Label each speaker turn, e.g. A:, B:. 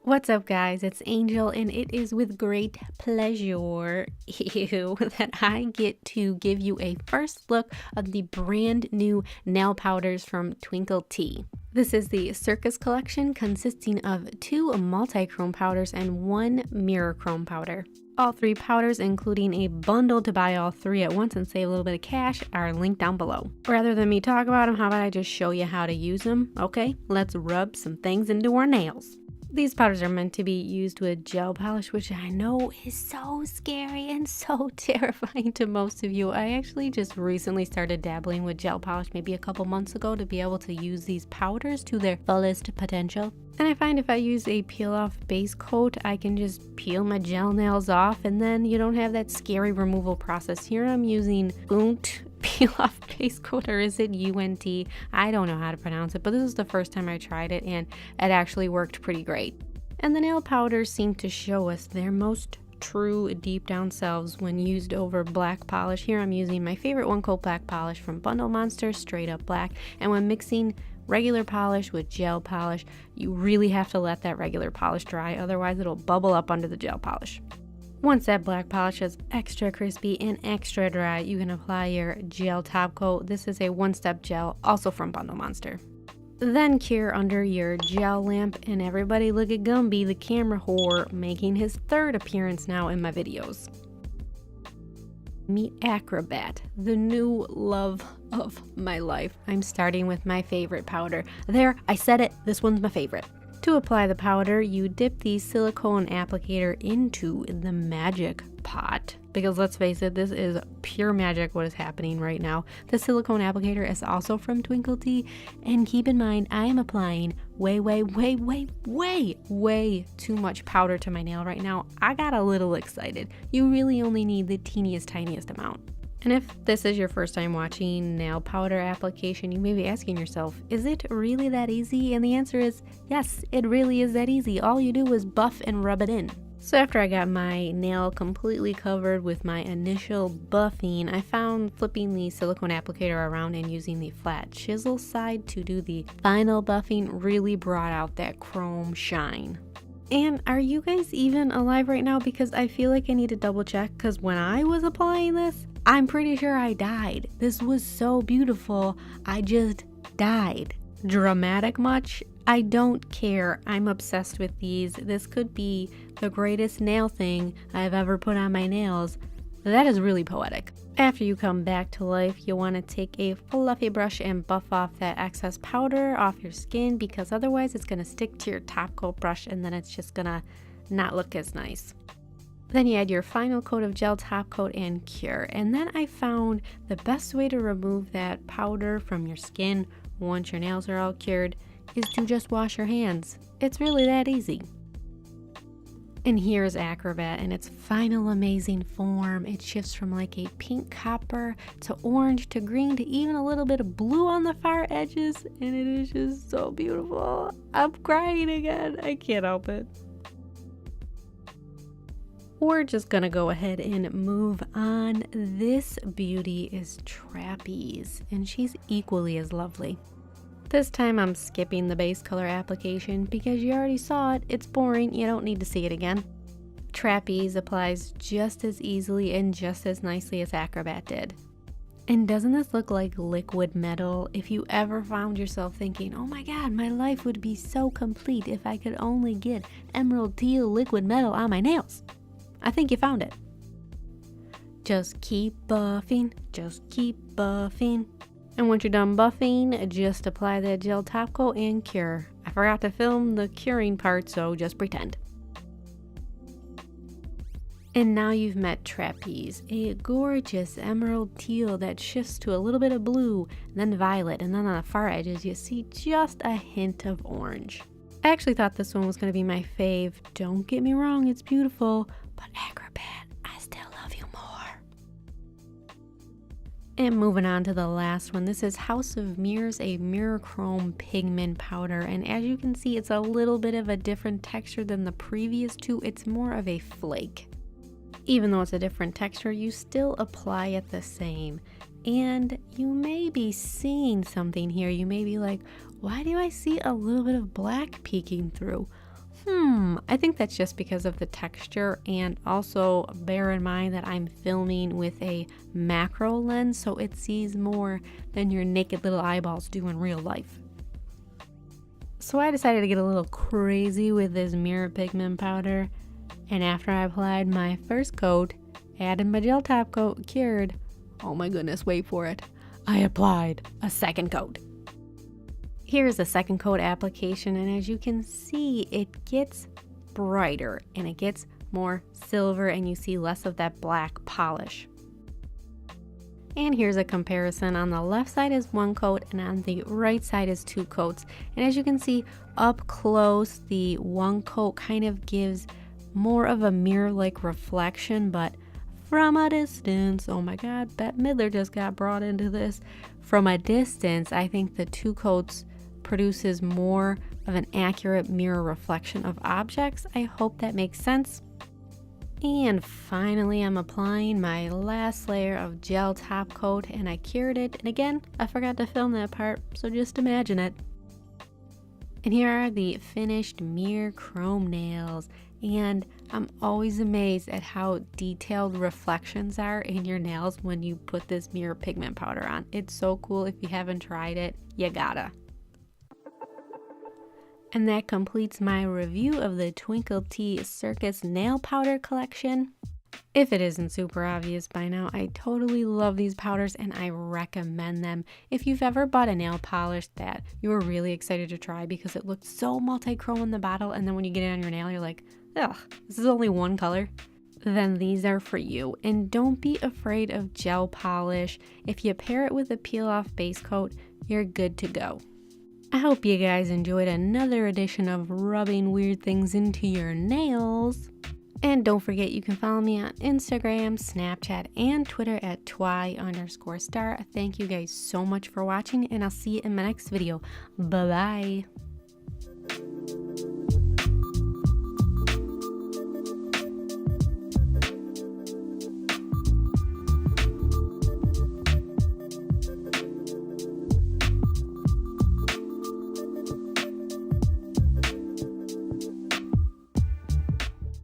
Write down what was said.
A: What's up, guys? It's Angel, and it is with great pleasure that I get to give you a first look of the brand new nail powders from Twinkle Tea. This is the Circus collection, consisting of 2 multi-chrome powders and 1 mirror chrome powder. All 3 powders, including a bundle to buy all 3 at once and save a little bit of cash, are linked down below. Rather than me talk about them, how about I just show you how to use them? Okay, let's rub some things into our nails. These powders are meant to be used with gel polish, which I know is so scary and so terrifying to most of you. I actually just recently started dabbling with gel polish maybe a couple months ago to be able to use these powders to their fullest potential. And I find if I use a peel-off base coat, I can just peel my gel nails off, and then you don't have that scary removal process. Here I'm using Unt peel-off base coat, or is it UNT? I don't know how to pronounce it, but this is the first time I tried it, and it actually worked pretty great. And the nail powders seem to show us their most true deep down selves when used over black polish. Here I'm using my favorite one coat black polish from Bundle Monster, straight up black, and when mixing regular polish with gel polish, you really have to let that regular polish dry, otherwise it'll bubble up under the gel polish. Once that black polish is extra crispy and extra dry, you can apply your gel top coat. This is a one-step gel, also from Bundle Monster. Then cure under your gel lamp, and everybody look at Gumby, the camera whore, making his 3rd appearance now in my videos. Meet Acrobat, the new love of my life. I'm starting with my favorite powder. There, I said it, this one's my favorite. To apply the powder, you dip the silicone applicator into the magic pot, because let's face it, this is pure magic what is happening right now. The silicone applicator is also from Twinkle Tea, and keep in mind, I am applying way too much powder to my nail right now. I got a little excited. You really only need the teeniest, tiniest amount. And if this is your first time watching nail powder application, you may be asking yourself, is it really that easy? And the answer is yes, it really is that easy. All you do is buff and rub it in. So after I got my nail completely covered with my initial buffing, I found flipping the silicone applicator around and using the flat chisel side to do the final buffing really brought out that chrome shine. And are you guys even alive right now? Because I feel like I need to double check, because when I was applying this, I'm pretty sure I died. This was so beautiful, I just died. Dramatic much? I don't care. I'm obsessed with these. This could be the greatest nail thing I've ever put on my nails. That is really poetic. After you come back to life, you'll want to take a fluffy brush and buff off that excess powder off your skin, because otherwise it's going to stick to your top coat brush and then it's just going to not look as nice. Then you add your final coat of gel top coat and cure. And then I found the best way to remove that powder from your skin once your nails are all cured is to just wash your hands. It's really that easy. And here's Acrobat in its final amazing form. It shifts from like a pink copper to orange to green to even a little bit of blue on the far edges, and it is just so beautiful. I'm crying again. I can't help it. We're just gonna go ahead and move on. This beauty is Trapeze, and she's equally as lovely. This time I'm skipping the base color application because you already saw it. It's boring, you don't need to see it again. Trapeze applies just as easily and just as nicely as Acrobat did. And doesn't this look like liquid metal? If you ever found yourself thinking, oh my god, my life would be so complete if I could only get emerald teal liquid metal on my nails, I think you found it. Just keep buffing, just keep buffing. And once you're done buffing, just apply that gel top coat and cure. I forgot to film the curing part, so just pretend. And now you've met Trapeze, a gorgeous emerald teal that shifts to a little bit of blue, and then violet, and then on the far edges you see just a hint of orange. I actually thought this one was going to be my fave. Don't get me wrong, it's beautiful, but Acrobat, I still love you more. And moving on to the last one, this is House of Mirrors, a mirror chrome pigment powder, and as you can see, it's a little bit of a different texture than the previous 2. It's more of a flake. Even though it's a different texture, you still apply it the same. And you may be seeing something here. You may be like, why do I see a little bit of black peeking through? I think that's just because of the texture, and also bear in mind that I'm filming with a macro lens, so it sees more than your naked little eyeballs do in real life. So I decided to get a little crazy with this mirror pigment powder, and after I applied my first coat, added my gel top coat, cured, oh my goodness, wait for it, I applied a second coat. Here's the second coat application, and as you can see, it gets brighter and it gets more silver, and you see less of that black polish. And here's a comparison. On the left side is one coat and on the right side is two coats. And as you can see up close, the one coat kind of gives more of a mirror-like reflection, but from a distance, oh my god, Bette Midler just got brought into this. From a distance, I think the two coats produces more of an accurate mirror reflection of objects. I hope that makes sense. And finally, I'm applying my last layer of gel top coat, and I cured it. And again, I forgot to film that part, so just imagine it. And here are the finished mirror chrome nails. And I'm always amazed at how detailed reflections are in your nails when you put this mirror pigment powder on. It's so cool. If you haven't tried it, you gotta. And that completes my review of the Twinkle Tea Circus nail powder collection. If it isn't super obvious by now, I totally love these powders and I recommend them. If you've ever bought a nail polish that you were really excited to try because it looked so multi-chrome in the bottle, and then when you get it on your nail, you're like, ugh, this is only one color, then these are for you. And don't be afraid of gel polish. If you pair it with a peel-off base coat, you're good to go. I hope you guys enjoyed another edition of rubbing weird things into your nails. And don't forget, you can follow me on Instagram, Snapchat, and Twitter at twy_star. Thank you guys so much for watching, and I'll see you in my next video. Bye-bye.